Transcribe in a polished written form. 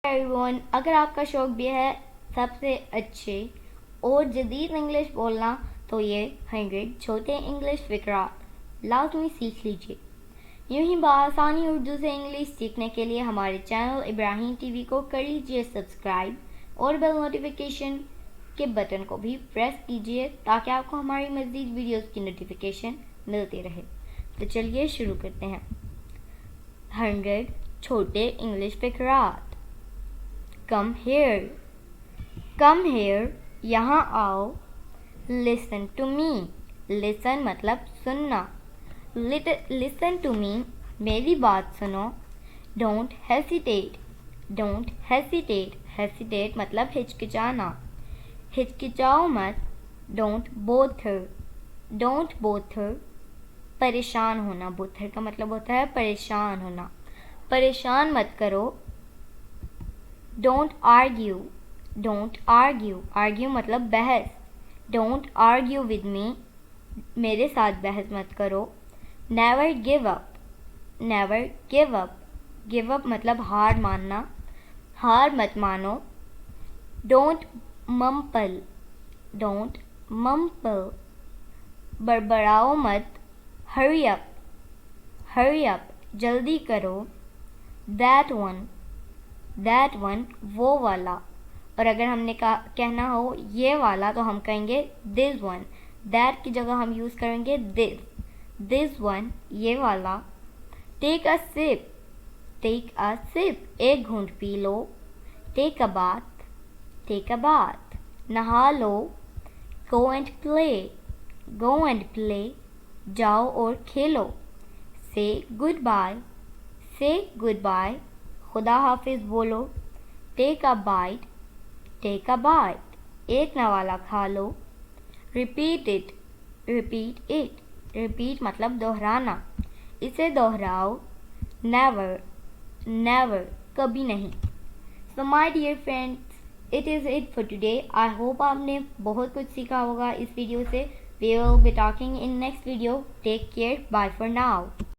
Everyone, अगर आपका शौक भी है सबसे अच्छे और जदीद इंग्लिश बोलना तो ये 100 छोटे इंग्लिश फ़िक्रात लाजमी सीख लीजिए। यूं ही बआसानी उर्दू से इंग्लिश सीखने के लिए हमारे चैनल इब्राहिम टीवी को कर लीजिए सब्सक्राइब और बेल नोटिफिकेशन के बटन को भी प्रेस कीजिए ताकि आपको हमारी मज़ीद वीडियोस की नोटिफिकेशन मिलती रहे। तो चलिए शुरू करते हैं। 100 छोटे English फ़िक्रात। Come here. Come here. यहाँ आओ। Listen to me. Listen मतलब सुनना। Listen to me. मेरी बात सुनो। Don't hesitate. Don't hesitate. Hesitate मतलब हिचकिचाना। हिचकिचाओ मत। Don't bother. Don't bother. परेशान होना। bother का मतलब होता है परेशान होना। परेशान मत करो। Don't argue. Don't argue. Argue मतलब बहस। Don't argue with me. मेरे साथ बहस मत करो। Never give up. Never give up. Give up मतलब हार मानना। हार मत मानो। Don't mumble. Don't mumble. बड़बड़ाओ मत। Hurry up. Hurry up. जल्दी करो। That one. That one वो वाला। और अगर हमने कहना हो ये वाला तो हम कहेंगे this one। that की जगह हम यूज़ करेंगे this। this one ये वाला। take a sip। take a sip एक घूंट पी लो। take a bath। take a bath नहा लो। go and play। go and play जाओ और खेलो। say goodbye। say goodbye खुदा हाफिज बोलो। Take a bite. Take a bite एक नवाला खा लो। Repeat it. Repeat it repeat मतलब दोहराना। इसे दोहराओ। नेवर। नेवर कभी नहीं। So my dear friends, it is it for today. I hope आपने बहुत कुछ सीखा होगा इस वीडियो से। We will be talking in next video. Take care. Bye for now.